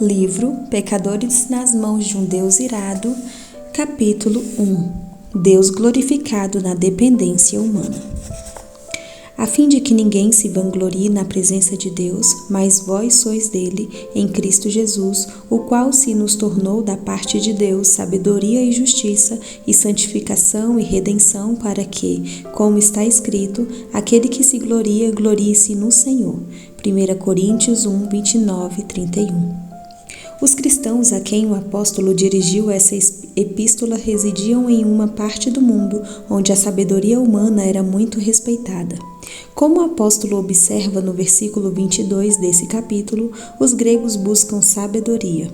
Livro Pecadores nas mãos de um Deus irado, capítulo 1. Deus glorificado na dependência humana. A fim de que ninguém se vanglorie na presença de Deus, mas vós sois dele, em Cristo Jesus, o qual se nos tornou da parte de Deus sabedoria e justiça, e santificação e redenção, para que, como está escrito, aquele que se gloria, glorie-se no Senhor. 1 Coríntios 1, 29 e 31. Os cristãos a quem o apóstolo dirigiu essa epístola residiam em uma parte do mundo onde a sabedoria humana era muito respeitada. Como o apóstolo observa no versículo 22 desse capítulo, os gregos buscam sabedoria.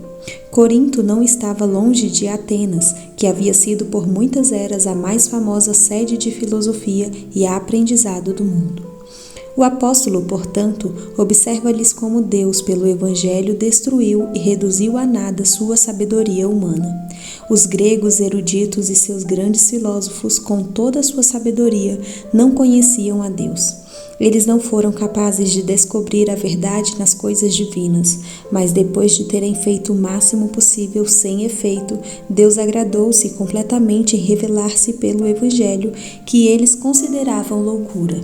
Corinto não estava longe de Atenas, que havia sido por muitas eras a mais famosa sede de filosofia e aprendizado do mundo. O apóstolo, portanto, observa-lhes como Deus, pelo Evangelho, destruiu e reduziu a nada sua sabedoria humana. Os gregos eruditos e seus grandes filósofos, com toda a sua sabedoria, não conheciam a Deus. Eles não foram capazes de descobrir a verdade nas coisas divinas, mas depois de terem feito o máximo possível sem efeito, Deus agradou-se completamente em revelar-se pelo Evangelho, que eles consideravam loucura.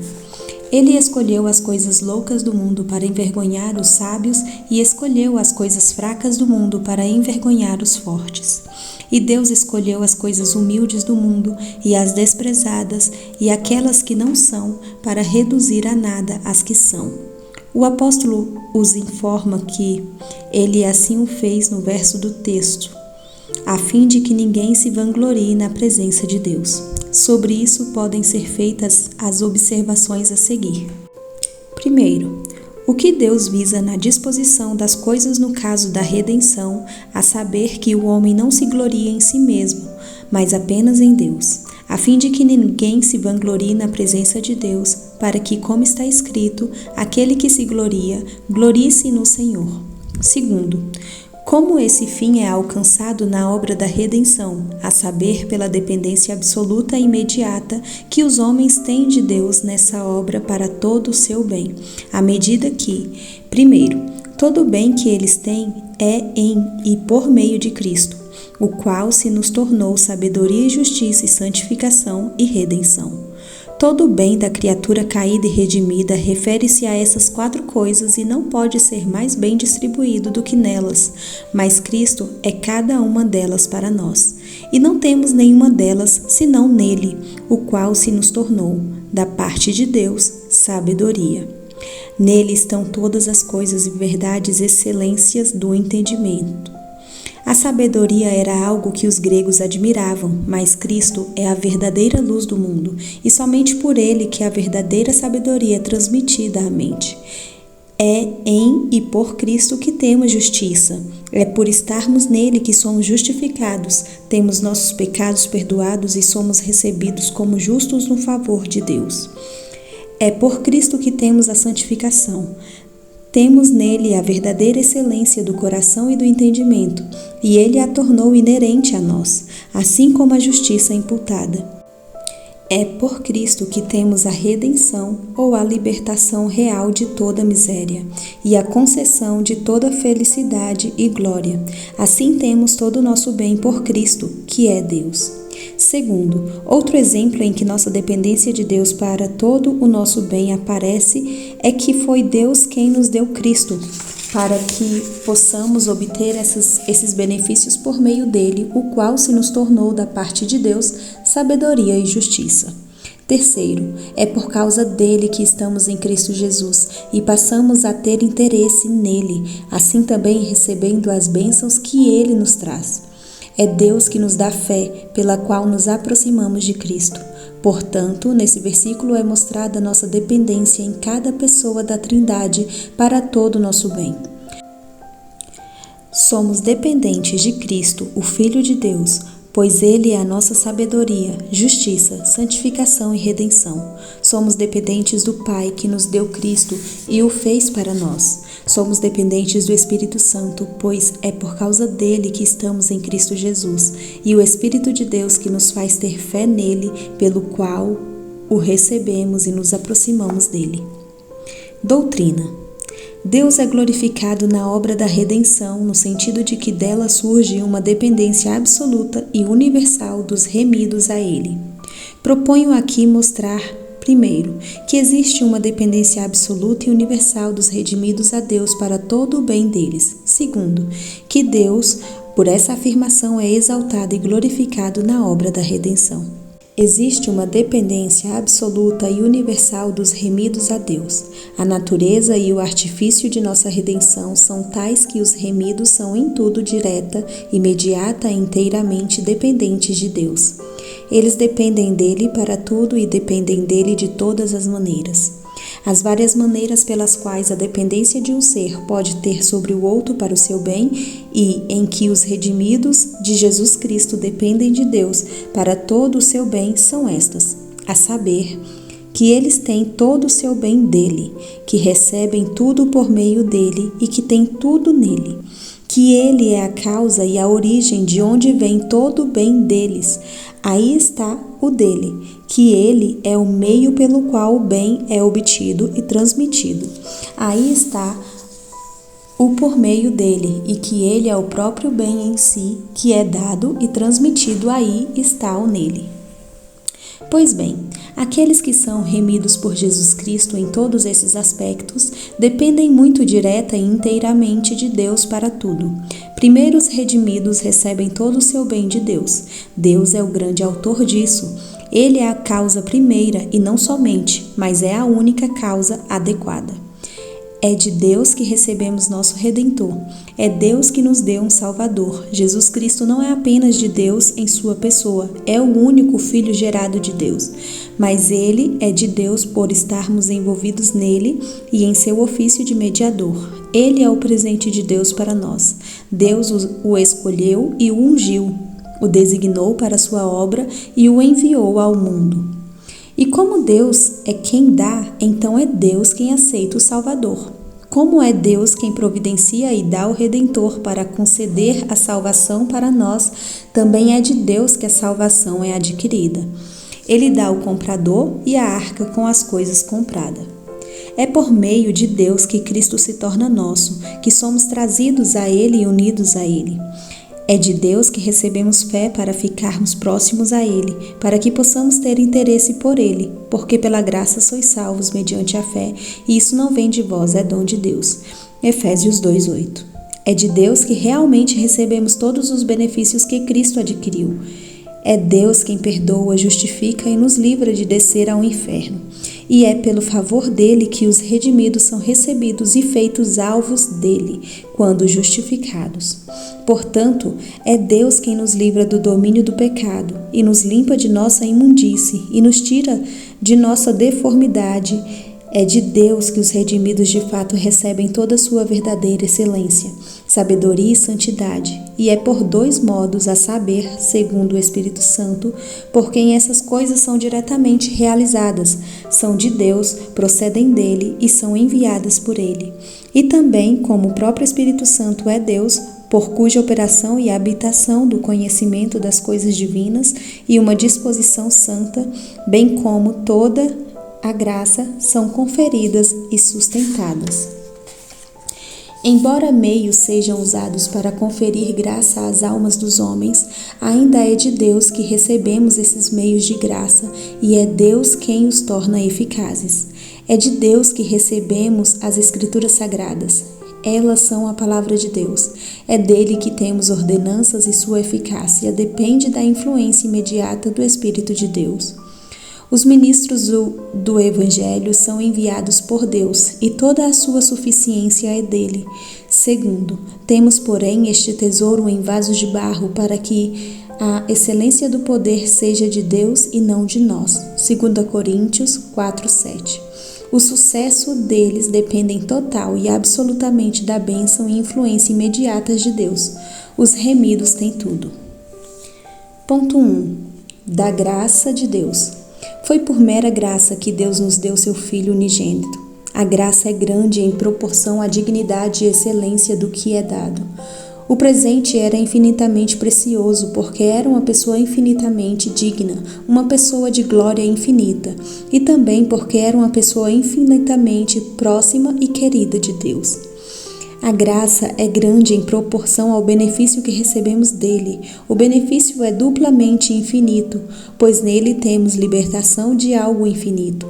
Ele escolheu as coisas loucas do mundo para envergonhar os sábios e escolheu as coisas fracas do mundo para envergonhar os fortes. E Deus escolheu as coisas humildes do mundo e as desprezadas e aquelas que não são para reduzir a nada as que são. O apóstolo os informa que ele assim o fez no verso do texto, a fim de que ninguém se vanglorie na presença de Deus. Sobre isso podem ser feitas as observações a seguir. Primeiro, o que Deus visa na disposição das coisas no caso da redenção, a saber que o homem não se glorie em si mesmo, mas apenas em Deus, a fim de que ninguém se vanglorie na presença de Deus, para que, como está escrito, aquele que se gloria, glorie-se no Senhor. Segundo, como esse fim é alcançado na obra da redenção, a saber, pela dependência absoluta e imediata que os homens têm de Deus nessa obra para todo o seu bem, à medida que, primeiro, todo o bem que eles têm é em e por meio de Cristo, o qual se nos tornou sabedoria e justiça e santificação e redenção. Todo o bem da criatura caída e redimida refere-se a essas quatro coisas e não pode ser mais bem distribuído do que nelas, mas Cristo é cada uma delas para nós. E não temos nenhuma delas senão nele, o qual se nos tornou, da parte de Deus, sabedoria. Nele estão todas as coisas e verdades excelências do entendimento. A sabedoria era algo que os gregos admiravam, mas Cristo é a verdadeira luz do mundo, e somente por ele que a verdadeira sabedoria é transmitida à mente. É em e por Cristo que temos justiça. É por estarmos nele que somos justificados, temos nossos pecados perdoados e somos recebidos como justos no favor de Deus. É por Cristo que temos a santificação. Temos nele a verdadeira excelência do coração e do entendimento, e ele a tornou inerente a nós, assim como a justiça imputada. É por Cristo que temos a redenção ou a libertação real de toda miséria, e a concessão de toda felicidade e glória. Assim temos todo o nosso bem por Cristo, que é Deus. Segundo, outro exemplo em que nossa dependência de Deus para todo o nosso bem aparece é que foi Deus quem nos deu Cristo, para que possamos obter esses benefícios por meio dele, o qual se nos tornou da parte de Deus sabedoria e justiça. Terceiro, é por causa dele que estamos em Cristo Jesus e passamos a ter interesse nele, assim também recebendo as bênçãos que ele nos traz. É Deus que nos dá fé, pela qual nos aproximamos de Cristo. Portanto, nesse versículo é mostrada nossa dependência em cada pessoa da Trindade para todo o nosso bem. Somos dependentes de Cristo, o Filho de Deus, pois ele é a nossa sabedoria, justiça, santificação e redenção. Somos dependentes do Pai que nos deu Cristo e o fez para nós. Somos dependentes do Espírito Santo, pois é por causa dele que estamos em Cristo Jesus, e o Espírito de Deus que nos faz ter fé nele, pelo qual o recebemos e nos aproximamos dele. Doutrina. Deus é glorificado na obra da redenção, no sentido de que dela surge uma dependência absoluta e universal dos remidos a Ele. Proponho aqui mostrar, primeiro, que existe uma dependência absoluta e universal dos redimidos a Deus para todo o bem deles. Segundo, que Deus, por essa afirmação, é exaltado e glorificado na obra da redenção. Existe uma dependência absoluta e universal dos remidos a Deus. A natureza e o artifício de nossa redenção são tais que os remidos são em tudo direta, imediata e inteiramente dependentes de Deus. Eles dependem dele para tudo e dependem dele de todas as maneiras. As várias maneiras pelas quais a dependência de um ser pode ter sobre o outro para o seu bem e em que os redimidos de Jesus Cristo dependem de Deus para todo o seu bem são estas, a saber, que eles têm todo o seu bem dele, que recebem tudo por meio dele e que têm tudo nele, que ele é a causa e a origem de onde vem todo o bem deles. Aí está o dele, que ele é o meio pelo qual o bem é obtido e transmitido. Aí está o por meio dele, e que ele é o próprio bem em si, que é dado e transmitido. Aí está o nele. Pois bem, aqueles que são remidos por Jesus Cristo em todos esses aspectos dependem muito direta e inteiramente de Deus para tudo. Primeiro, os redimidos recebem todo o seu bem de Deus. Deus é o grande autor disso. Ele é a causa primeira e não somente, mas é a única causa adequada. É de Deus que recebemos nosso Redentor. É Deus que nos deu um Salvador. Jesus Cristo não é apenas de Deus em sua pessoa, é o único Filho gerado de Deus. Mas Ele é de Deus por estarmos envolvidos nele e em seu ofício de mediador. Ele é o presente de Deus para nós. Deus o escolheu e o ungiu, o designou para sua obra e o enviou ao mundo. E como Deus é quem dá, então é Deus quem aceita o Salvador. Como é Deus quem providencia e dá o Redentor para conceder a salvação para nós, também é de Deus que a salvação é adquirida. Ele dá o comprador e a arca com as coisas compradas. É por meio de Deus que Cristo se torna nosso, que somos trazidos a Ele e unidos a Ele. É de Deus que recebemos fé para ficarmos próximos a Ele, para que possamos ter interesse por Ele, porque pela graça sois salvos mediante a fé, e isso não vem de vós, é dom de Deus. Efésios 2:8. É de Deus que realmente recebemos todos os benefícios que Cristo adquiriu. É Deus quem perdoa, justifica e nos livra de descer ao inferno. E é pelo favor dele que os redimidos são recebidos e feitos alvos dele, quando justificados. Portanto, é Deus quem nos livra do domínio do pecado e nos limpa de nossa imundície e nos tira de nossa deformidade. É de Deus que os redimidos de fato recebem toda a sua verdadeira excelência, sabedoria e santidade, e é por dois modos, a saber, segundo o Espírito Santo, por quem essas coisas são diretamente realizadas, são de Deus, procedem dele e são enviadas por ele. E também, como o próprio Espírito Santo é Deus, por cuja operação e habitação do conhecimento das coisas divinas e uma disposição santa, bem como toda a graça, são conferidas e sustentadas. Embora meios sejam usados para conferir graça às almas dos homens, ainda é de Deus que recebemos esses meios de graça e é Deus quem os torna eficazes. É de Deus que recebemos as Escrituras Sagradas. Elas são a palavra de Deus. É dele que temos ordenanças e sua eficácia depende da influência imediata do Espírito de Deus. Os ministros do Evangelho são enviados por Deus e toda a sua suficiência é dele. Segundo, temos, porém, este tesouro em vasos de barro para que a excelência do poder seja de Deus e não de nós. 2 Coríntios 4:7. O sucesso deles depende total e absolutamente da bênção e influência imediatas de Deus. Os remidos têm tudo. Ponto 1. Da graça de Deus. Foi por mera graça que Deus nos deu seu Filho unigênito. A graça é grande em proporção à dignidade e excelência do que é dado. O presente era infinitamente precioso porque era uma pessoa infinitamente digna, uma pessoa de glória infinita, e também porque era uma pessoa infinitamente próxima e querida de Deus. A graça é grande em proporção ao benefício que recebemos dele. O benefício é duplamente infinito, pois nele temos libertação de algo infinito,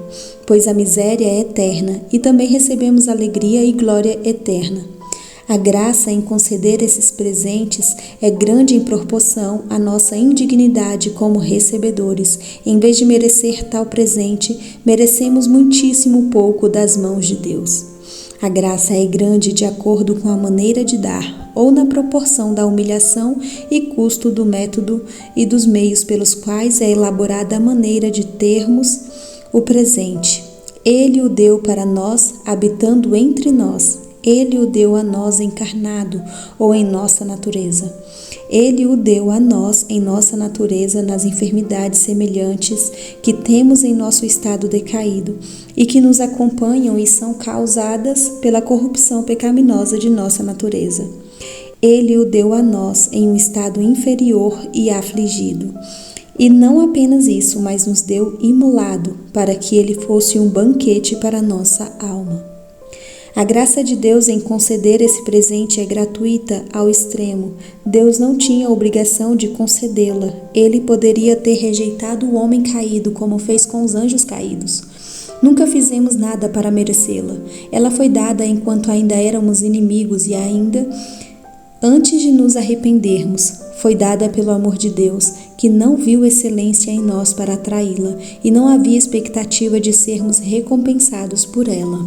pois a miséria é eterna, e também recebemos alegria e glória eterna. A graça em conceder esses presentes é grande em proporção à nossa indignidade como recebedores. Em vez de merecer tal presente, merecemos muitíssimo pouco das mãos de Deus. A graça é grande de acordo com a maneira de dar, ou na proporção da humilhação e custo do método e dos meios pelos quais é elaborada a maneira de termos o presente. Ele o deu para nós, habitando entre nós. Ele o deu a nós encarnado ou em nossa natureza. Ele o deu a nós em nossa natureza nas enfermidades semelhantes que temos em nosso estado decaído e que nos acompanham e são causadas pela corrupção pecaminosa de nossa natureza. Ele o deu a nós em um estado inferior e afligido. E não apenas isso, mas nos deu imolado para que ele fosse um banquete para nossa alma. A graça de Deus em conceder esse presente é gratuita ao extremo. Deus não tinha a obrigação de concedê-la. Ele poderia ter rejeitado o homem caído, como fez com os anjos caídos. Nunca fizemos nada para merecê-la. Ela foi dada enquanto ainda éramos inimigos e ainda antes de nos arrependermos. Foi dada pelo amor de Deus, que não viu excelência em nós para atraí-la e não havia expectativa de sermos recompensados por ela.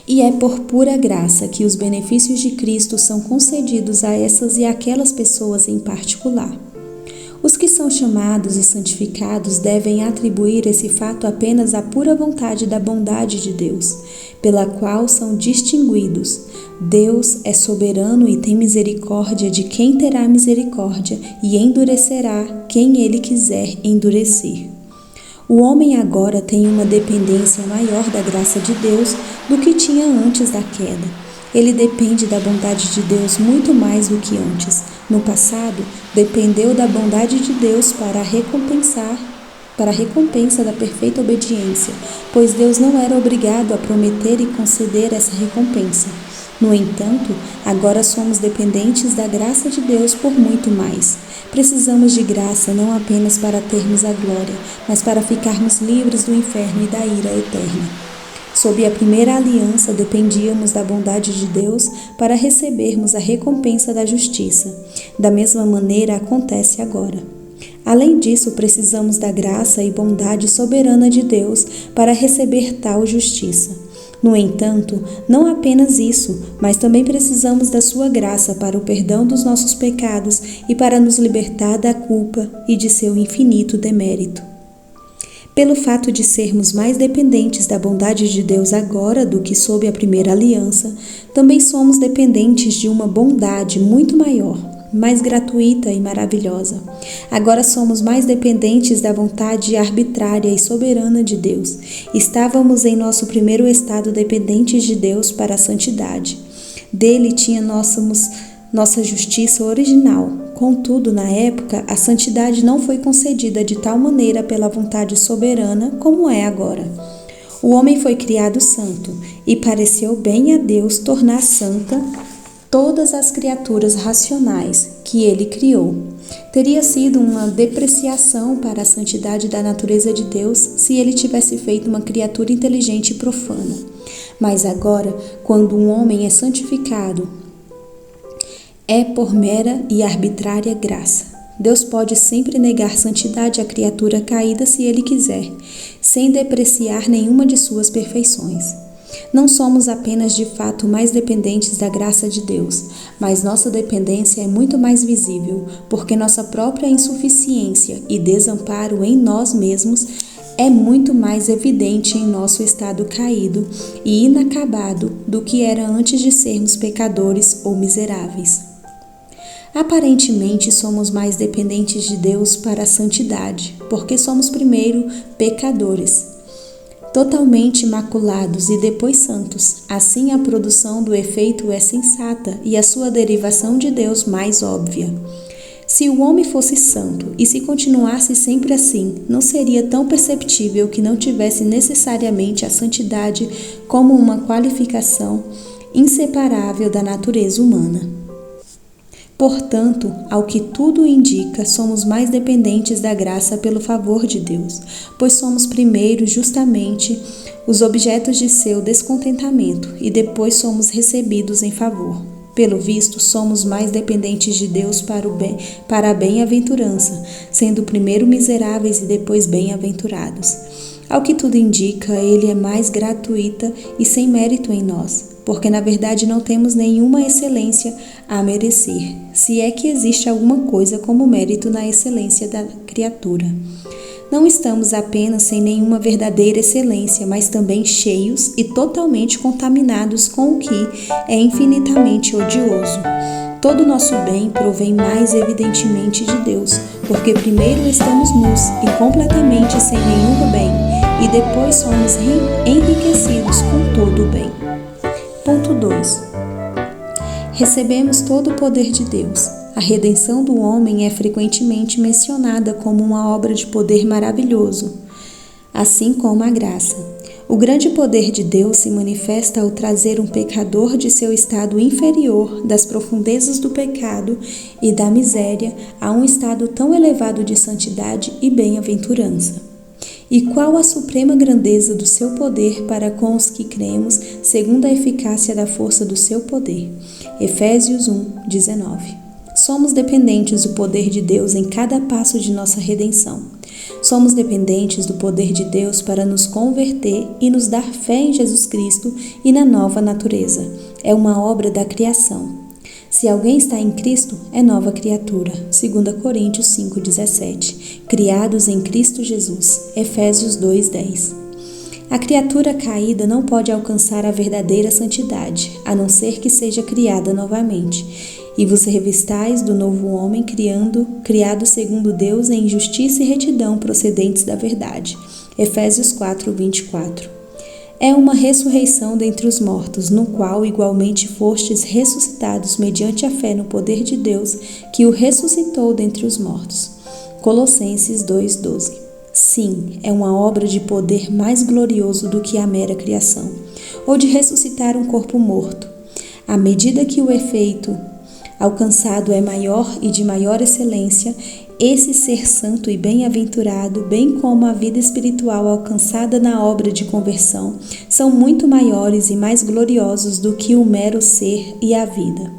E é por pura graça que os benefícios de Cristo são concedidos a essas e aquelas pessoas em particular. Os que são chamados e santificados devem atribuir esse fato apenas à pura vontade da bondade de Deus, pela qual são distinguidos. Deus é soberano e tem misericórdia de quem terá misericórdia e endurecerá quem ele quiser endurecer. O homem agora tem uma dependência maior da graça de Deus do que tinha antes da queda. Ele depende da bondade de Deus muito mais do que antes. No passado, dependeu da bondade de Deus para a recompensa da perfeita obediência, pois Deus não era obrigado a prometer e conceder essa recompensa. No entanto, agora somos dependentes da graça de Deus por muito mais. Precisamos de graça não apenas para termos a glória, mas para ficarmos livres do inferno e da ira eterna. Sob a primeira aliança, dependíamos da bondade de Deus para recebermos a recompensa da justiça. Da mesma maneira acontece agora. Além disso, precisamos da graça e bondade soberana de Deus para receber tal justiça. No entanto, não apenas isso, mas também precisamos da sua graça para o perdão dos nossos pecados e para nos libertar da culpa e de seu infinito demérito. Pelo fato de sermos mais dependentes da bondade de Deus agora do que sob a primeira aliança, também somos dependentes de uma bondade muito maior, mais gratuita e maravilhosa. Agora somos mais dependentes da vontade arbitrária e soberana de Deus. Estávamos em nosso primeiro estado dependentes de Deus para a santidade. Dele tinha nossa justiça original. Contudo, na época, a santidade não foi concedida de tal maneira pela vontade soberana como é agora. O homem foi criado santo, e pareceu bem a Deus tornar santa todas as criaturas racionais que ele criou. Teria sido uma depreciação para a santidade da natureza de Deus se ele tivesse feito uma criatura inteligente e profana. Mas agora, quando um homem é santificado, é por mera e arbitrária graça. Deus pode sempre negar santidade à criatura caída se ele quiser, sem depreciar nenhuma de suas perfeições. Não somos apenas de fato mais dependentes da graça de Deus, mas nossa dependência é muito mais visível, porque nossa própria insuficiência e desamparo em nós mesmos é muito mais evidente em nosso estado caído e inacabado do que era antes de sermos pecadores ou miseráveis. Aparentemente, somos mais dependentes de Deus para a santidade, porque somos primeiro pecadores. totalmente imaculados e depois santos. Assim a produção do efeito é sensata e a sua derivação de Deus mais óbvia. Se o homem fosse santo e se continuasse sempre assim, não seria tão perceptível que não tivesse necessariamente a santidade como uma qualificação inseparável da natureza humana. Portanto, ao que tudo indica, somos mais dependentes da graça pelo favor de Deus, pois somos primeiro justamente os objetos de seu descontentamento e depois somos recebidos em favor. Pelo visto, somos mais dependentes de Deus para a bem-aventurança, sendo primeiro miseráveis e depois bem-aventurados. Ao que tudo indica, ele é mais gratuita e sem mérito em nós, porque na verdade não temos nenhuma excelência a merecer, se é que existe alguma coisa como mérito na excelência da criatura. Não estamos apenas sem nenhuma verdadeira excelência, mas também cheios e totalmente contaminados com o que é infinitamente odioso. Todo o nosso bem provém mais evidentemente de Deus, porque primeiro estamos nus e completamente sem nenhum bem, e depois somos enriquecidos com todo o bem. Ponto 2. Recebemos todo o poder de Deus. A redenção do homem é frequentemente mencionada como uma obra de poder maravilhoso, assim como a graça. O grande poder de Deus se manifesta ao trazer um pecador de seu estado inferior, das profundezas do pecado e da miséria, a um estado tão elevado de santidade e bem-aventurança. E qual a suprema grandeza do seu poder para com os que cremos, segundo a eficácia da força do seu poder. Efésios 1:19. Somos dependentes do poder de Deus em cada passo de nossa redenção. Somos dependentes do poder de Deus para nos converter e nos dar fé em Jesus Cristo e na nova natureza. É uma obra da criação. Se alguém está em Cristo, é nova criatura. 2 Coríntios 5:17. Criados em Cristo Jesus. Efésios 2:10. A criatura caída não pode alcançar a verdadeira santidade, a não ser que seja criada novamente. E vos revistais do novo homem, criado segundo Deus em justiça e retidão procedentes da verdade. Efésios 4:24. É uma ressurreição dentre os mortos, no qual igualmente fostes ressuscitados mediante a fé no poder de Deus, que o ressuscitou dentre os mortos. Colossenses 2:12. Sim, é uma obra de poder mais glorioso do que a mera criação, ou de ressuscitar um corpo morto. À medida que o efeito alcançado é maior e de maior excelência, esse ser santo e bem-aventurado, bem como a vida espiritual alcançada na obra de conversão, são muito maiores e mais gloriosos do que o mero ser e a vida,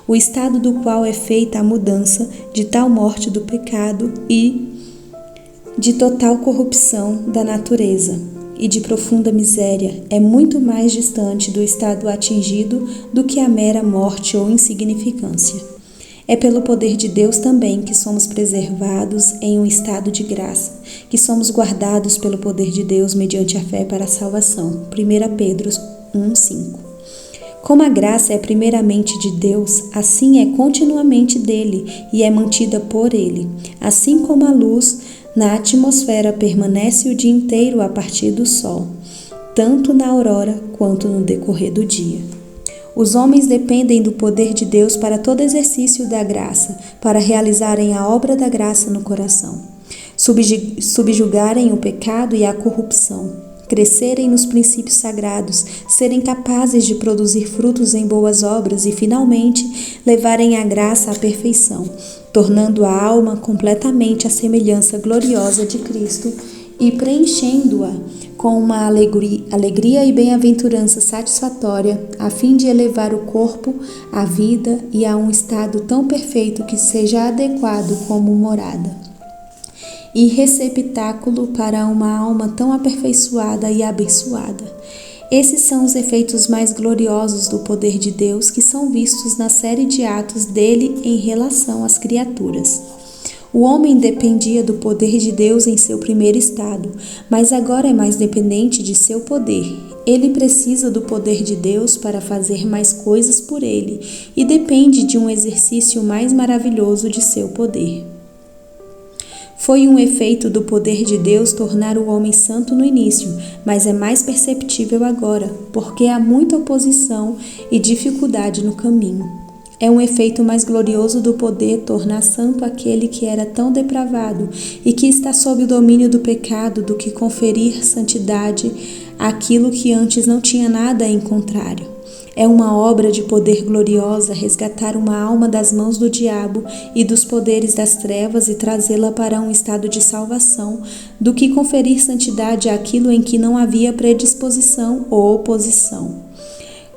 o estado do qual é feita a mudança de tal morte do pecado e de total corrupção da natureza e de profunda miséria, é muito mais distante do estado atingido do que a mera morte ou insignificância. É pelo poder de Deus também que somos preservados em um estado de graça, que somos guardados pelo poder de Deus mediante a fé para a salvação. 1 Pedro 1:5. Como a graça é primeiramente de Deus, assim é continuamente dele e é mantida por ele, assim como a luz na atmosfera permanece o dia inteiro a partir do sol, tanto na aurora quanto no decorrer do dia. Os homens dependem do poder de Deus para todo exercício da graça, para realizarem a obra da graça no coração, subjugarem o pecado e a corrupção, crescerem nos princípios sagrados, serem capazes de produzir frutos em boas obras e, finalmente, levarem a graça à perfeição, tornando a alma completamente à semelhança gloriosa de Cristo e preenchendo-a com uma alegria e bem-aventurança satisfatória, a fim de elevar o corpo, a vida e a um estado tão perfeito que seja adequado como morada e receptáculo para uma alma tão aperfeiçoada e abençoada. Esses são os efeitos mais gloriosos do poder de Deus que são vistos na série de atos dele em relação às criaturas. O homem dependia do poder de Deus em seu primeiro estado, mas agora é mais dependente de seu poder. Ele precisa do poder de Deus para fazer mais coisas por ele e depende de um exercício mais maravilhoso de seu poder. Foi um efeito do poder de Deus tornar o homem santo no início, mas é mais perceptível agora, porque há muita oposição e dificuldade no caminho. É um efeito mais glorioso do poder tornar santo aquele que era tão depravado e que está sob o domínio do pecado do que conferir santidade àquilo que antes não tinha nada em contrário. É uma obra de poder gloriosa resgatar uma alma das mãos do diabo e dos poderes das trevas e trazê-la para um estado de salvação, do que conferir santidade àquilo em que não havia predisposição ou oposição.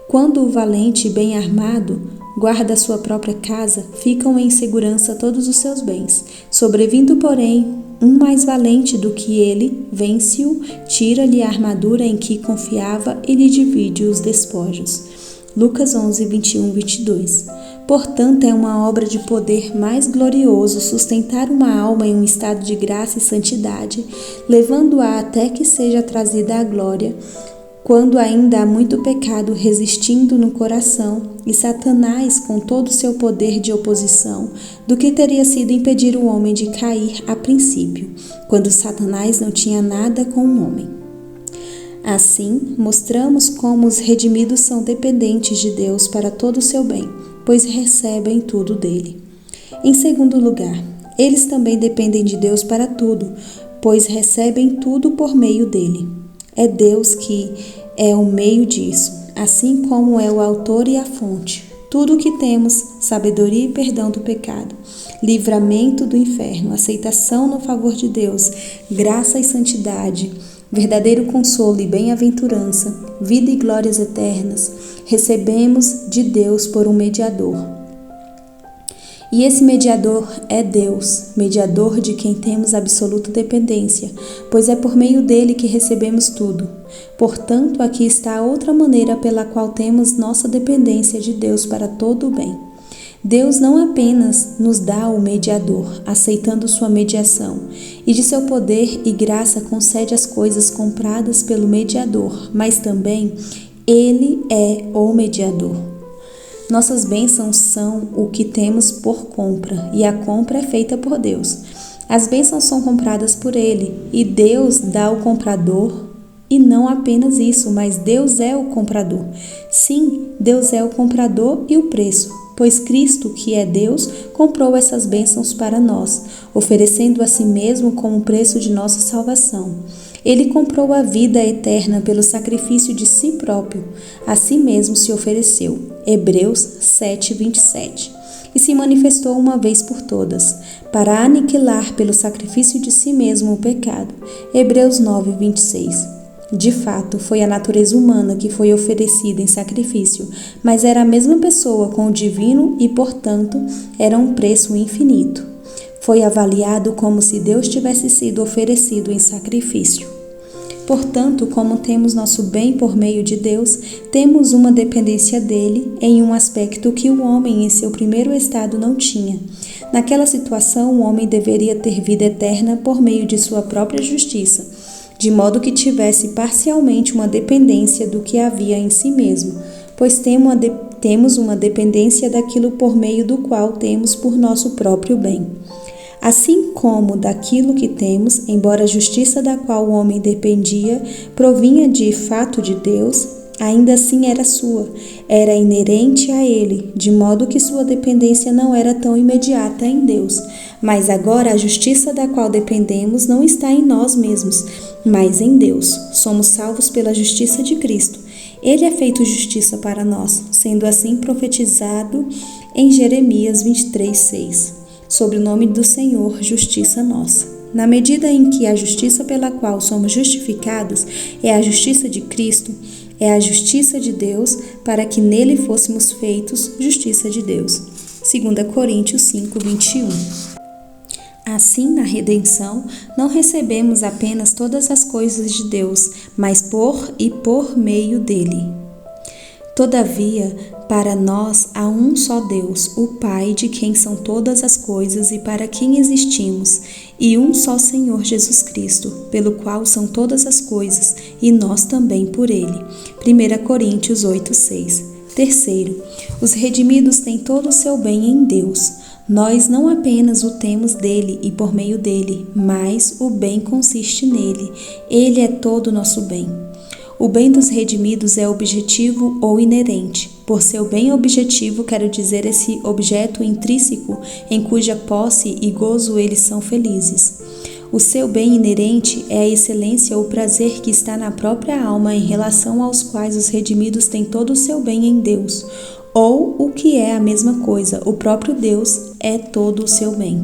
Quando o valente e bem armado guarda a sua própria casa, ficam em segurança todos os seus bens. Sobrevindo, porém, um mais valente do que ele, vence-o, tira-lhe a armadura em que confiava e lhe divide os despojos. Lucas 11, 21, 22. Portanto, é uma obra de poder mais glorioso sustentar uma alma em um estado de graça e santidade, levando-a até que seja trazida à glória, quando ainda há muito pecado resistindo no coração e Satanás com todo o seu poder de oposição, do que teria sido impedir o homem de cair a princípio, quando Satanás não tinha nada com o homem. Assim, mostramos como os redimidos são dependentes de Deus para todo o seu bem, pois recebem tudo dele. Em segundo lugar, eles também dependem de Deus para tudo, pois recebem tudo por meio dele. É Deus que é o meio disso, assim como é o autor e a fonte. Tudo o que temos, sabedoria e perdão do pecado, livramento do inferno, aceitação no favor de Deus, graça e santidade, verdadeiro consolo e bem-aventurança, vida e glórias eternas, recebemos de Deus por um mediador. E esse mediador é Deus, mediador de quem temos absoluta dependência, pois é por meio dele que recebemos tudo. Portanto, aqui está outra maneira pela qual temos nossa dependência de Deus para todo o bem. Deus não apenas nos dá o mediador, aceitando sua mediação, e de seu poder e graça concede as coisas compradas pelo mediador, mas também ele é o mediador. Nossas bênçãos são o que temos por compra, e a compra é feita por Deus. As bênçãos são compradas por Ele, e Deus dá o comprador, e não apenas isso, mas Deus é o comprador. Sim, Deus é o comprador e o preço, pois Cristo, que é Deus, comprou essas bênçãos para nós, oferecendo a si mesmo como preço de nossa salvação. Ele comprou a vida eterna pelo sacrifício de si próprio, a si mesmo se ofereceu. Hebreus 7, 27. E se manifestou uma vez por todas, para aniquilar pelo sacrifício de si mesmo o pecado. Hebreus 9, 26. De fato, foi a natureza humana que foi oferecida em sacrifício, mas era a mesma pessoa com o divino e, portanto, era um preço infinito. Foi avaliado como se Deus tivesse sido oferecido em sacrifício. Portanto, como temos nosso bem por meio de Deus, temos uma dependência dele em um aspecto que o homem em seu primeiro estado não tinha. Naquela situação, o homem deveria ter vida eterna por meio de sua própria justiça, de modo que tivesse parcialmente uma dependência do que havia em si mesmo, pois temos uma dependência daquilo por meio do qual temos por nosso próprio bem. Assim como daquilo que temos, embora a justiça da qual o homem dependia provinha de fato de Deus, ainda assim era sua, era inerente a ele, de modo que sua dependência não era tão imediata em Deus. Mas agora a justiça da qual dependemos não está em nós mesmos, mas em Deus. Somos salvos pela justiça de Cristo. Ele é feito justiça para nós, sendo assim profetizado em Jeremias 23, 6. Sobre o nome do Senhor, justiça nossa. Na medida em que a justiça pela qual somos justificados é a justiça de Cristo, é a justiça de Deus, para que nele fôssemos feitos justiça de Deus. 2 Coríntios 5, 21. Assim, na redenção, não recebemos apenas todas as coisas de Deus, mas por e por meio dele. Todavia, para nós há um só Deus, o Pai, de quem são todas as coisas e para quem existimos, e um só Senhor Jesus Cristo, pelo qual são todas as coisas, e nós também por ele. 1 Coríntios 8, 6. Terceiro, Os redimidos têm todo o seu bem em Deus. Nós não apenas o temos dele e por meio dele, mas o bem consiste nele. Ele é todo o nosso bem. O bem dos redimidos é objetivo ou inerente. Por seu bem objetivo, quero dizer esse objeto intrínseco em cuja posse e gozo eles são felizes. O seu bem inerente é a excelência ou prazer que está na própria alma em relação aos quais os redimidos têm todo o seu bem em Deus. Ou, o que é a mesma coisa, o próprio Deus é todo o seu bem.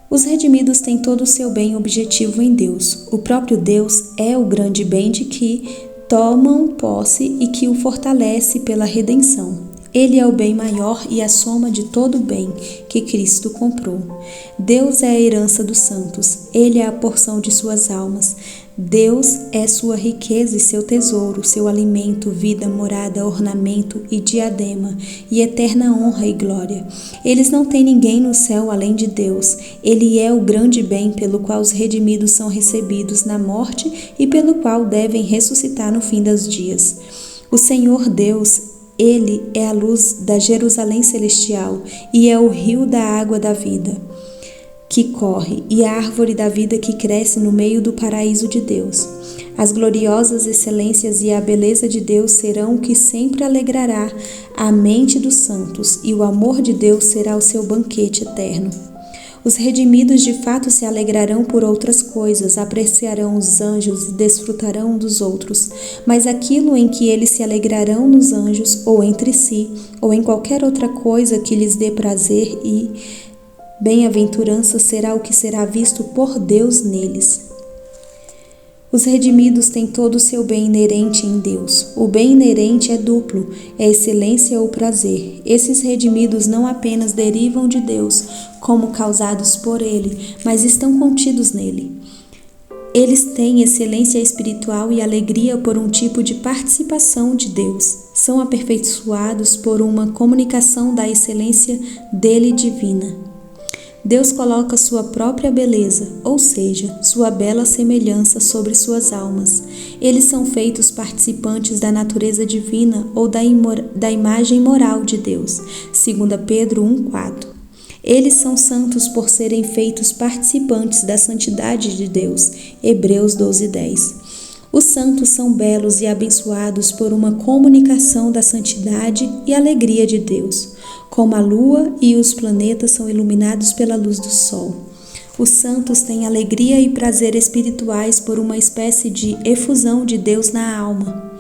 Os redimidos têm todo o seu bem objetivo em Deus. O próprio Deus é o grande bem de que tomam posse e que o fortalece pela redenção. Ele é o bem maior e a soma de todo o bem que Cristo comprou. Deus é a herança dos santos. Ele é a porção de suas almas. Deus é sua riqueza e seu tesouro, seu alimento, vida, morada, ornamento e diadema, e eterna honra e glória. Eles não têm ninguém no céu além de Deus. Ele é o grande bem pelo qual os redimidos são recebidos na morte e pelo qual devem ressuscitar no fim dos dias. O Senhor Deus, Ele é a luz da Jerusalém celestial e é o rio da água da vida que corre e a árvore da vida que cresce no meio do paraíso de Deus. As gloriosas excelências e a beleza de Deus serão o que sempre alegrará a mente dos santos, e o amor de Deus será o seu banquete eterno. Os redimidos de fato se alegrarão por outras coisas, apreciarão os anjos e desfrutarão dos outros, mas aquilo em que eles se alegrarão nos anjos, ou entre si, ou em qualquer outra coisa que lhes dê prazer e bem-aventurança, será o que será visto por Deus neles. Os redimidos têm todo o seu bem inerente em Deus. O bem inerente é duplo, é excelência ou prazer. Esses redimidos não apenas derivam de Deus, como causados por Ele, mas estão contidos nele. Eles têm excelência espiritual e alegria por um tipo de participação de Deus. São aperfeiçoados por uma comunicação da excelência dele divina. Deus coloca sua própria beleza, ou seja, sua bela semelhança sobre suas almas. Eles são feitos participantes da natureza divina ou da imagem moral de Deus. 2 Pedro 1,4. Eles são santos por serem feitos participantes da santidade de Deus. Hebreus 12:10. Os santos são belos e abençoados por uma comunicação da santidade e alegria de Deus, como a lua e os planetas são iluminados pela luz do sol. Os santos têm alegria e prazer espirituais por uma espécie de efusão de Deus na alma.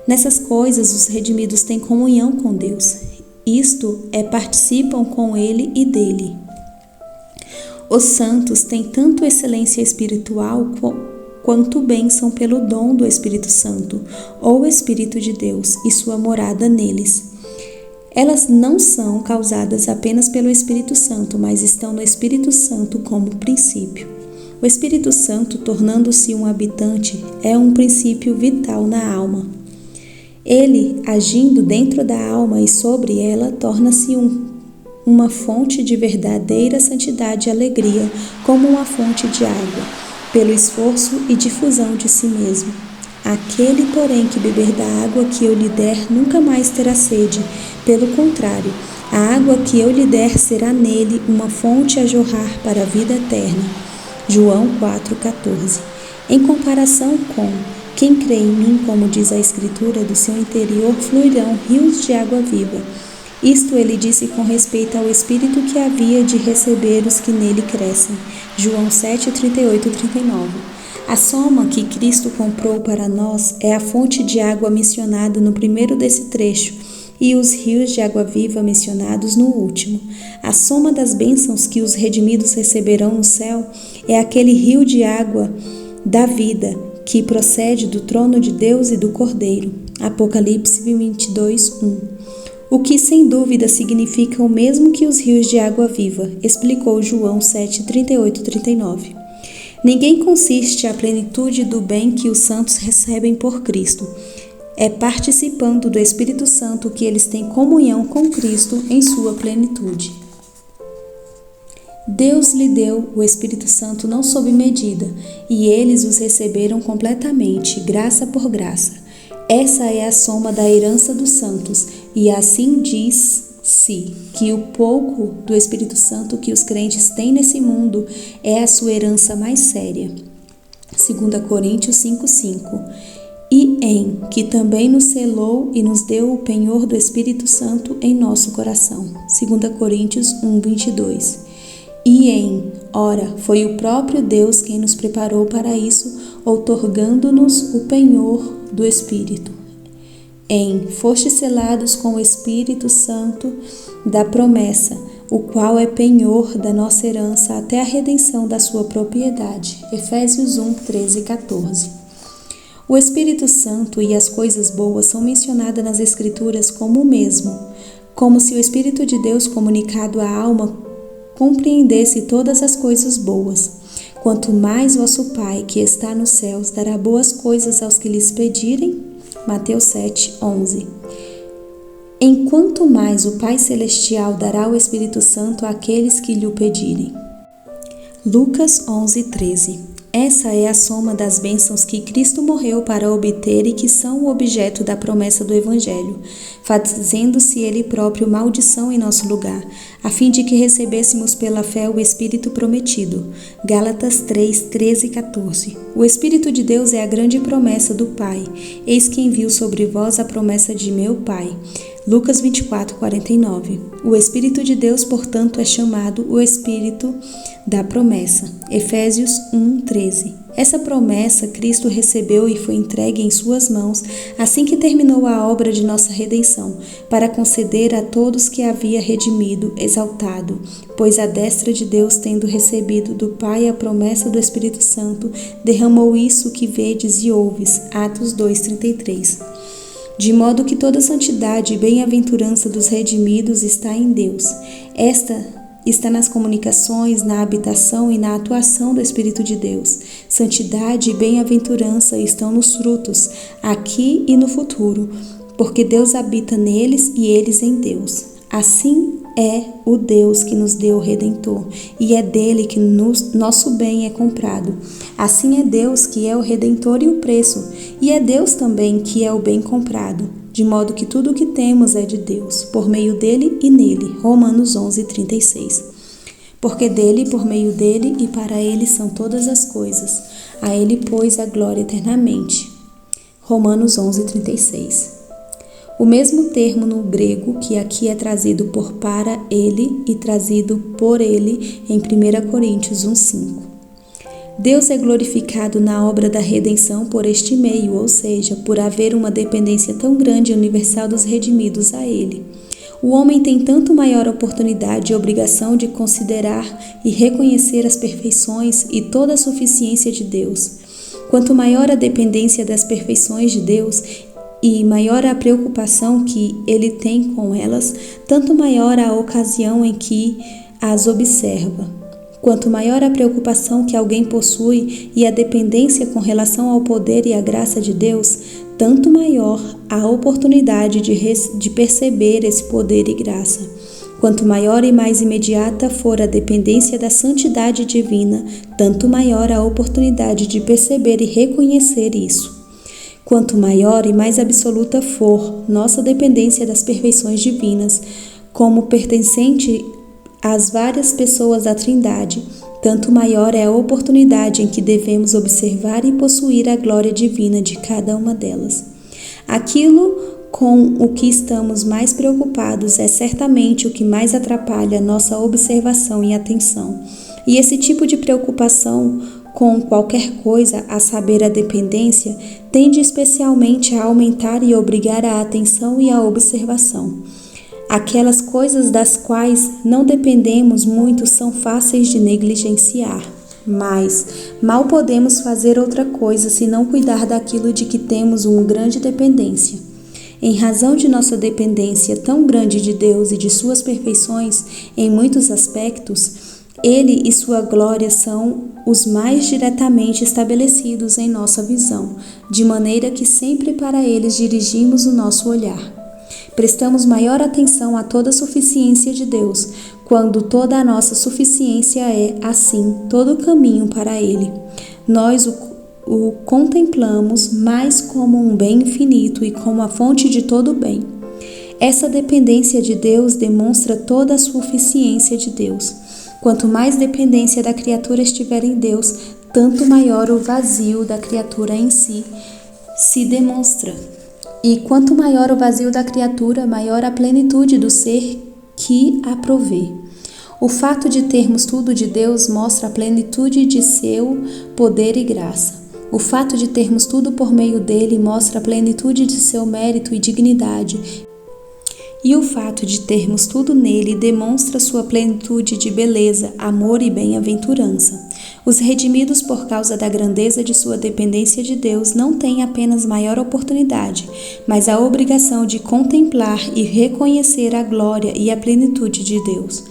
Nessas coisas, os redimidos têm comunhão com Deus. Isto é, participam com Ele e dele. Os santos têm tanto excelência espiritual quanto bênção pelo dom do Espírito Santo, ou Espírito de Deus, e sua morada neles. Elas não são causadas apenas pelo Espírito Santo, mas estão no Espírito Santo como princípio. O Espírito Santo, tornando-se um habitante, é um princípio vital na alma. Ele, agindo dentro da alma e sobre ela, torna-se uma fonte de verdadeira santidade e alegria, como uma fonte de água, pelo esforço e difusão de si mesmo. Aquele, porém, que beber da água que eu lhe der nunca mais terá sede. Pelo contrário, a água que eu lhe der será nele uma fonte a jorrar para a vida eterna. João 4,14. Em comparação com quem crê em mim, como diz a Escritura, do seu interior fluirão rios de água viva. Isto ele disse com respeito ao Espírito que havia de receber os que nele crescem. João 7:38-39. A soma que Cristo comprou para nós é a fonte de água mencionada no primeiro desse trecho e os rios de água viva mencionados no último. A soma das bênçãos que os redimidos receberão no céu é aquele rio de água da vida que procede do trono de Deus e do Cordeiro. Apocalipse 22:1. O que sem dúvida significa o mesmo que os rios de água viva, explicou João 7:38-39. Ninguém consiste a plenitude do bem que os santos recebem por Cristo. É participando do Espírito Santo que eles têm comunhão com Cristo em sua plenitude. Deus lhe deu o Espírito Santo não sob medida, e eles os receberam completamente, graça por graça. Essa é a soma da herança dos santos, E assim diz-se que o pouco do Espírito Santo que os crentes têm nesse mundo é a sua herança mais séria. 2 Coríntios 5:5. E em que também nos selou e nos deu o penhor do Espírito Santo em nosso coração. 2 Coríntios 1:22. E ora, foi o próprio Deus quem nos preparou para isso, outorgando-nos o penhor do Espírito. Fostes selados com o Espírito Santo da promessa, o qual é penhor da nossa herança até a redenção da sua propriedade. Efésios 1:13 e 14. O Espírito Santo e as coisas boas são mencionadas nas Escrituras como o mesmo, como se o Espírito de Deus comunicado à alma compreendesse todas as coisas boas. Quanto mais vosso Pai, que está nos céus, dará boas coisas aos que lhes pedirem. Mateus 7:11. Enquanto mais o Pai Celestial dará o Espírito Santo àqueles que lhe o pedirem. Lucas 11:13. Essa é a soma das bênçãos que Cristo morreu para obter e que são o objeto da promessa do Evangelho, fazendo-se Ele próprio maldição em nosso lugar, a fim de que recebêssemos pela fé o Espírito prometido. Gálatas 3:13 e 14. O Espírito de Deus é a grande promessa do Pai. Eis que envio sobre vós a promessa de meu Pai. Lucas 24:49. O Espírito de Deus, portanto, é chamado o Espírito da promessa. Efésios 1:13. Essa promessa Cristo recebeu e foi entregue em suas mãos assim que terminou a obra de nossa redenção, para conceder a todos que havia redimido, exaltado, pois a destra de Deus, tendo recebido do Pai a promessa do Espírito Santo, derramou isso que vedes e ouves. Atos 2:33. De modo que toda santidade e bem-aventurança dos redimidos está em Deus. Esta está nas comunicações, na habitação e na atuação do Espírito de Deus. Santidade e bem-aventurança estão nos frutos, aqui e no futuro, porque Deus habita neles e eles em Deus. Assim é o Deus que nos deu o Redentor, e é dele que nosso bem é comprado. Assim é Deus que é o Redentor e o preço, e é Deus também que é o bem comprado, de modo que tudo o que temos é de Deus, por meio dele e nele. Romanos 11:36. Porque dele, por meio dele e para ele são todas as coisas. A ele, pois, a glória eternamente. Romanos 11:36. O mesmo termo no grego que aqui é trazido por para ele e trazido por ele em 1 Coríntios 1:5. Deus é glorificado na obra da redenção por este meio, ou seja, por haver uma dependência tão grande e universal dos redimidos a Ele. O homem tem tanto maior oportunidade e obrigação de considerar e reconhecer as perfeições e toda a suficiência de Deus. Quanto maior a dependência das perfeições de Deus e maior a preocupação que ele tem com elas, tanto maior a ocasião em que as observa. Quanto maior a preocupação que alguém possui e a dependência com relação ao poder e à graça de Deus, tanto maior a oportunidade de perceber esse poder e graça. Quanto maior e mais imediata for a dependência da santidade divina, tanto maior a oportunidade de perceber e reconhecer isso. Quanto maior e mais absoluta for nossa dependência das perfeições divinas, como pertencente às várias pessoas da Trindade, tanto maior é a oportunidade em que devemos observar e possuir a glória divina de cada uma delas. Aquilo com o que estamos mais preocupados é certamente o que mais atrapalha nossa observação e atenção. E esse tipo de preocupação com qualquer coisa, a saber, a dependência, tende especialmente a aumentar e obrigar a atenção e a observação. Aquelas coisas das quais não dependemos muito são fáceis de negligenciar, mas mal podemos fazer outra coisa senão cuidar daquilo de que temos uma grande dependência. Em razão de nossa dependência tão grande de Deus e de suas perfeições em muitos aspectos, Ele e sua glória são os mais diretamente estabelecidos em nossa visão, de maneira que sempre para eles dirigimos o nosso olhar. Prestamos maior atenção a toda a suficiência de Deus, quando toda a nossa suficiência é, assim, todo o caminho para Ele. Nós o contemplamos mais como um bem infinito e como a fonte de todo o bem. Essa dependência de Deus demonstra toda a suficiência de Deus. Quanto mais dependência da criatura estiver em Deus, tanto maior o vazio da criatura em si se demonstra. E quanto maior o vazio da criatura, maior a plenitude do ser que a provê. O fato de termos tudo de Deus mostra a plenitude de seu poder e graça. O fato de termos tudo por meio dele mostra a plenitude de seu mérito e dignidade. E o fato de termos tudo nele demonstra sua plenitude de beleza, amor e bem-aventurança. Os redimidos por causa da grandeza de sua dependência de Deus não têm apenas maior oportunidade, mas a obrigação de contemplar e reconhecer a glória e a plenitude de Deus.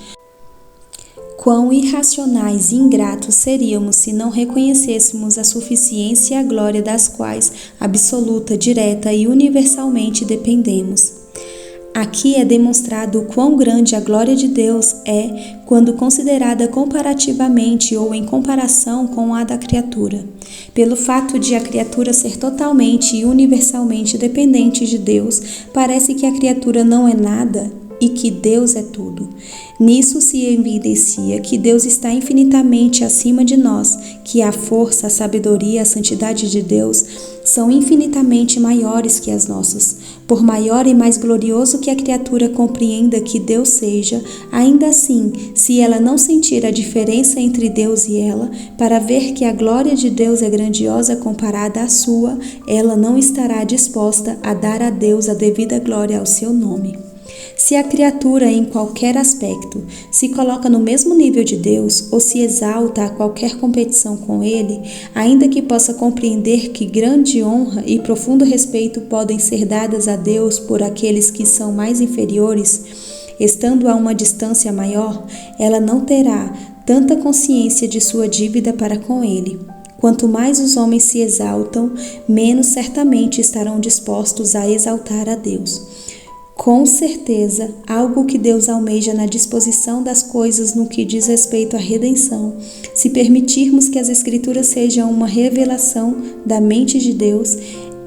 Quão irracionais e ingratos seríamos se não reconhecêssemos a suficiência e a glória das quais absoluta, direta e universalmente dependemos. Aqui é demonstrado o quão grande a glória de Deus é quando considerada comparativamente ou em comparação com a da criatura. Pelo fato de a criatura ser totalmente e universalmente dependente de Deus, parece que a criatura não é nada e que Deus é tudo. Nisso se evidencia que Deus está infinitamente acima de nós, que a força, a sabedoria e a santidade de Deus são infinitamente maiores que as nossas. Por maior e mais glorioso que a criatura compreenda que Deus seja, ainda assim, se ela não sentir a diferença entre Deus e ela, para ver que a glória de Deus é grandiosa comparada à sua, ela não estará disposta a dar a Deus a devida glória ao seu nome. Se a criatura, em qualquer aspecto, se coloca no mesmo nível de Deus ou se exalta a qualquer competição com Ele, ainda que possa compreender que grande honra e profundo respeito podem ser dadas a Deus por aqueles que são mais inferiores, estando a uma distância maior, ela não terá tanta consciência de sua dívida para com Ele. Quanto mais os homens se exaltam, menos certamente estarão dispostos a exaltar a Deus. Com certeza, algo que Deus almeja na disposição das coisas no que diz respeito à redenção, se permitirmos que as Escrituras sejam uma revelação da mente de Deus,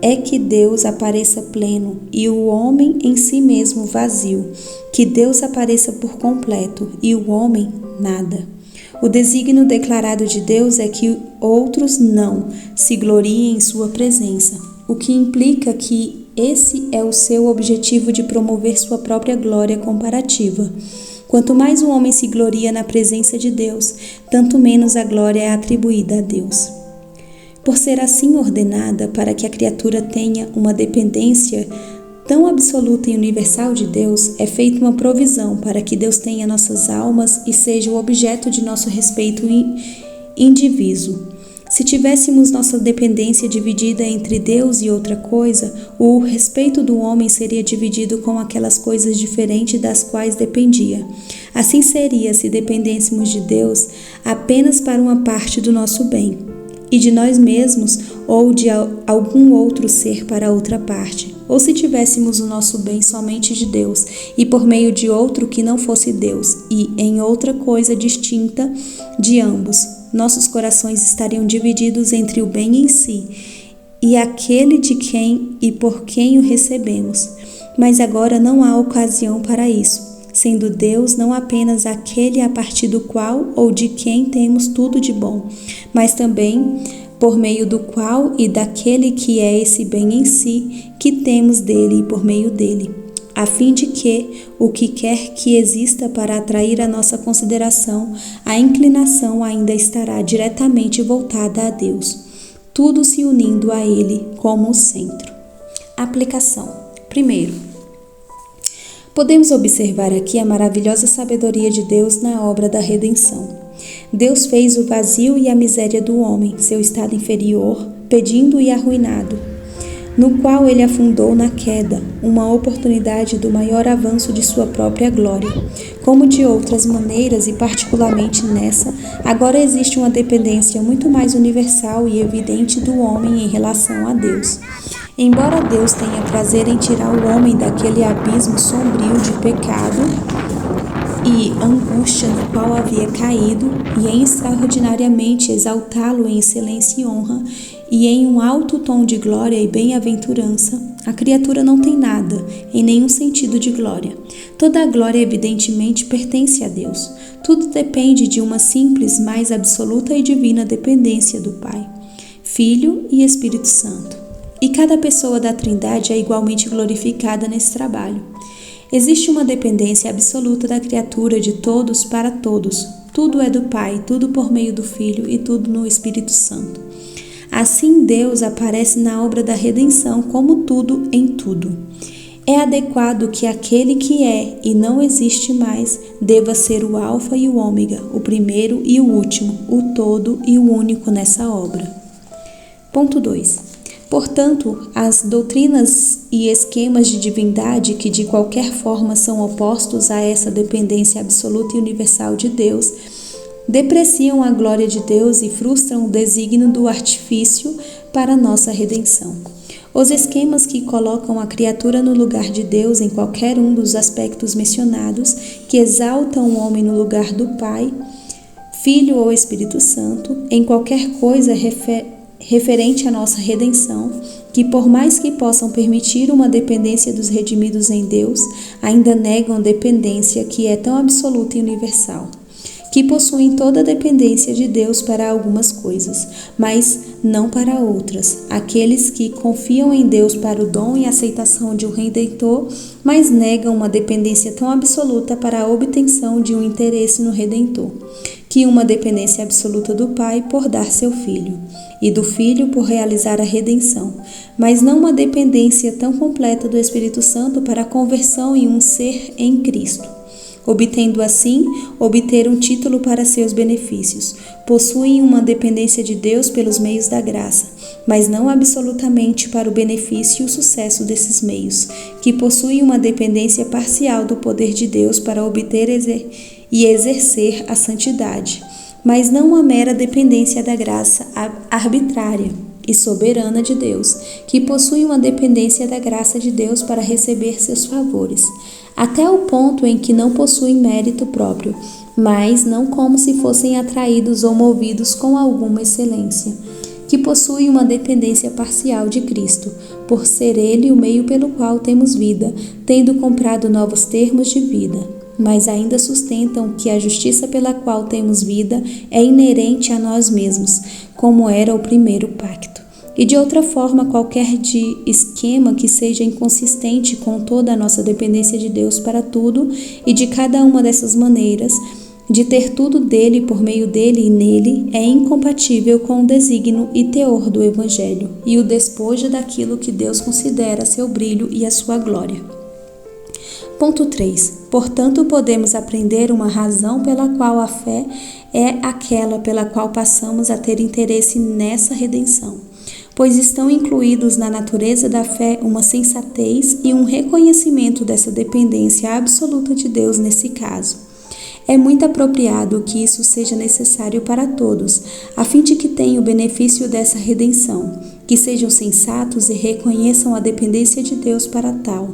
é que Deus apareça pleno e o homem em si mesmo vazio, que Deus apareça por completo e o homem nada. O desígnio declarado de Deus é que outros não se gloriem em sua presença, o que implica que esse é o seu objetivo de promover sua própria glória comparativa. Quanto mais o homem se gloria na presença de Deus, tanto menos a glória é atribuída a Deus. Por ser assim ordenada para que a criatura tenha uma dependência tão absoluta e universal de Deus, é feita uma provisão para que Deus tenha nossas almas e seja o objeto de nosso respeito indiviso. Se tivéssemos nossa dependência dividida entre Deus e outra coisa, o respeito do homem seria dividido com aquelas coisas diferentes das quais dependia. Assim seria se dependêssemos de Deus apenas para uma parte do nosso bem, e de nós mesmos ou de algum outro ser para outra parte, ou se tivéssemos o nosso bem somente de Deus e por meio de outro que não fosse Deus e em outra coisa distinta de ambos, nossos corações estariam divididos entre o bem em si e aquele de quem e por quem o recebemos. Mas agora não há ocasião para isso, sendo Deus não apenas aquele a partir do qual ou de quem temos tudo de bom, mas também por meio do qual e daquele que é esse bem em si, que temos dele e por meio dele, a fim de que, o que quer que exista para atrair a nossa consideração, a inclinação ainda estará diretamente voltada a Deus, tudo se unindo a Ele como o centro. Aplicação. Primeiro, podemos observar aqui a maravilhosa sabedoria de Deus na obra da redenção. Deus fez o vazio e a miséria do homem, seu estado inferior, pedindo e arruinado, no qual ele afundou na queda, uma oportunidade do maior avanço de sua própria glória. Como de outras maneiras, e particularmente nessa, agora existe uma dependência muito mais universal e evidente do homem em relação a Deus. Embora Deus tenha prazer em tirar o homem daquele abismo sombrio de pecado e angústia no qual havia caído, e em extraordinariamente exaltá-lo em excelência e honra, e em um alto tom de glória e bem-aventurança, a criatura não tem nada, em nenhum sentido de glória. Toda a glória evidentemente pertence a Deus. Tudo depende de uma simples, mais absoluta e divina dependência do Pai, Filho e Espírito Santo. E cada pessoa da Trindade é igualmente glorificada nesse trabalho. Existe uma dependência absoluta da criatura de todos para todos. Tudo é do Pai, tudo por meio do Filho e tudo no Espírito Santo. Assim, Deus aparece na obra da redenção como tudo em tudo. É adequado que aquele que é e não existe mais deva ser o Alfa e o Ômega, o primeiro e o último, o todo e o único nessa obra. Ponto 2. Portanto, as doutrinas e esquemas de divindade que de qualquer forma são opostos a essa dependência absoluta e universal de Deus, depreciam a glória de Deus e frustram o desígnio do artifício para nossa redenção. Os esquemas que colocam a criatura no lugar de Deus em qualquer um dos aspectos mencionados, que exaltam o homem no lugar do Pai, Filho ou Espírito Santo, em qualquer coisa referente à nossa redenção, que por mais que possam permitir uma dependência dos redimidos em Deus, ainda negam a dependência que é tão absoluta e universal, que possuem toda a dependência de Deus para algumas coisas, mas não para outras. Aqueles que confiam em Deus para o dom e aceitação de um Redentor, mas negam uma dependência tão absoluta para a obtenção de um interesse no Redentor, que uma dependência absoluta do Pai por dar seu Filho, e do Filho por realizar a redenção, mas não uma dependência tão completa do Espírito Santo para a conversão em um ser em Cristo, obtendo assim obter um título para seus benefícios. Possuem uma dependência de Deus pelos meios da graça, mas não absolutamente para o benefício e o sucesso desses meios, que possuem uma dependência parcial do poder de Deus para obter e exercer a santidade, mas não uma mera dependência da graça arbitrária e soberana de Deus, que possui uma dependência da graça de Deus para receber seus favores, até o ponto em que não possuem mérito próprio, mas não como se fossem atraídos ou movidos com alguma excelência, que possui uma dependência parcial de Cristo, por ser Ele o meio pelo qual temos vida, tendo comprado novos termos de vida, mas ainda sustentam que a justiça pela qual temos vida é inerente a nós mesmos, como era o primeiro pacto. E de outra forma, qualquer de esquema que seja inconsistente com toda a nossa dependência de Deus para tudo e de cada uma dessas maneiras, de ter tudo dele, por meio dele e nele, é incompatível com o desígnio e teor do Evangelho e o despojo daquilo que Deus considera seu brilho e a sua glória. Ponto 3. Portanto, podemos aprender uma razão pela qual a fé é aquela pela qual passamos a ter interesse nessa redenção, pois estão incluídos na natureza da fé uma sensatez e um reconhecimento dessa dependência absoluta de Deus nesse caso. É muito apropriado que isso seja necessário para todos, a fim de que tenham o benefício dessa redenção, que sejam sensatos e reconheçam a dependência de Deus para tal.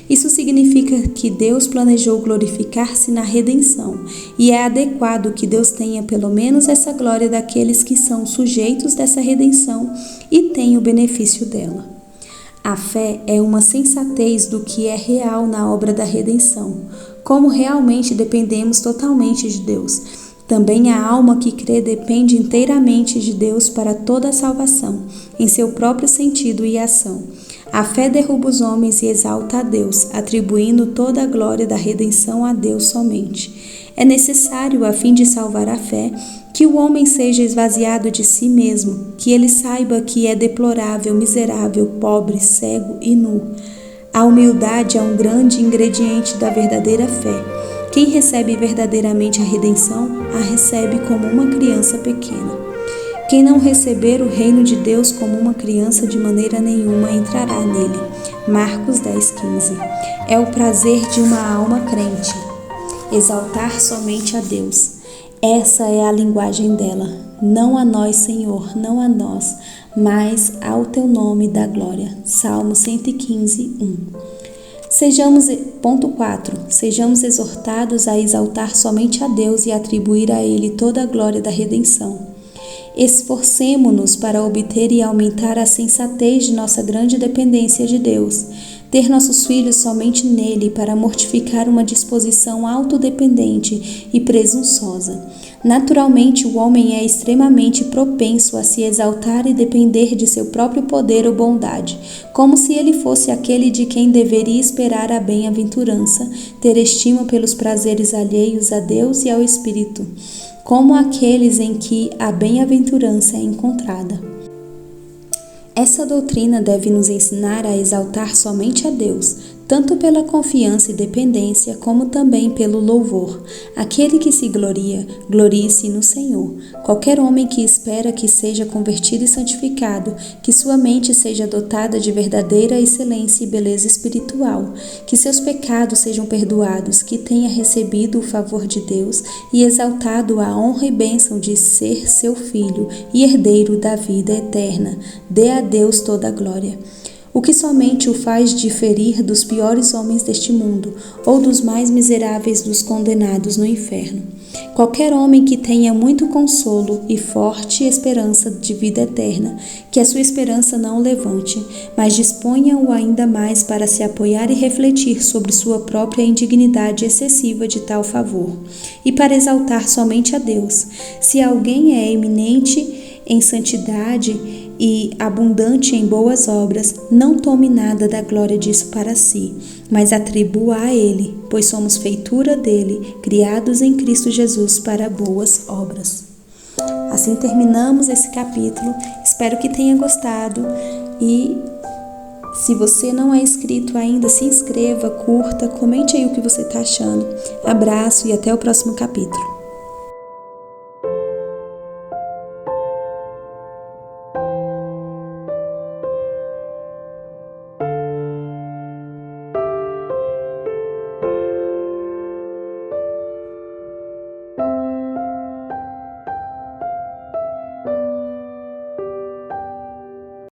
Isso significa que Deus planejou glorificar-se na redenção, e é adequado que Deus tenha pelo menos essa glória daqueles que são sujeitos dessa redenção e têm o benefício dela. A fé é uma sensatez do que é real na obra da redenção, como realmente dependemos totalmente de Deus. Também a alma que crê depende inteiramente de Deus para toda a salvação, em seu próprio sentido e ação. A fé derruba os homens e exalta a Deus, atribuindo toda a glória da redenção a Deus somente. É necessário, a fim de salvar a fé, que o homem seja esvaziado de si mesmo, que ele saiba que é deplorável, miserável, pobre, cego e nu. A humildade é um grande ingrediente da verdadeira fé. Quem recebe verdadeiramente a redenção, a recebe como uma criança pequena. Quem não receber o reino de Deus como uma criança, de maneira nenhuma entrará nele. Marcos 10:15. É o prazer de uma alma crente, exaltar somente a Deus. Essa é a linguagem dela. Não a nós, Senhor, não a nós, mas ao teu nome dá glória. Salmo 115:1. Ponto 4. Sejamos exortados a exaltar somente a Deus e atribuir a Ele toda a glória da redenção. Esforcemo-nos para obter e aumentar a sensatez de nossa grande dependência de Deus, ter nossos filhos somente nele para mortificar uma disposição autodependente e presunçosa. Naturalmente, o homem é extremamente propenso a se exaltar e depender de seu próprio poder ou bondade, como se ele fosse aquele de quem deveria esperar a bem-aventurança, ter estima pelos prazeres alheios a Deus e ao Espírito, como aqueles em que a bem-aventurança é encontrada. Essa doutrina deve nos ensinar a exaltar somente a Deus, tanto pela confiança e dependência, como também pelo louvor. Aquele que se gloria, glorie-se no Senhor. Qualquer homem que espera que seja convertido e santificado, que sua mente seja dotada de verdadeira excelência e beleza espiritual, que seus pecados sejam perdoados, que tenha recebido o favor de Deus e exaltado a honra e bênção de ser seu filho e herdeiro da vida eterna, dê a Deus toda a glória. O que somente o faz diferir dos piores homens deste mundo, ou dos mais miseráveis dos condenados no inferno. Qualquer homem que tenha muito consolo e forte esperança de vida eterna, que a sua esperança não o levante, mas disponha-o ainda mais para se apoiar e refletir sobre sua própria indignidade excessiva de tal favor, e para exaltar somente a Deus. Se alguém é eminente em santidade e abundante em boas obras, não tome nada da glória disso para si, mas atribua a Ele, pois somos feitura dele, criados em Cristo Jesus para boas obras. Assim terminamos esse capítulo, espero que tenha gostado e se você não é inscrito ainda, se inscreva, curta, comente aí o que você está achando. Abraço e até o próximo capítulo.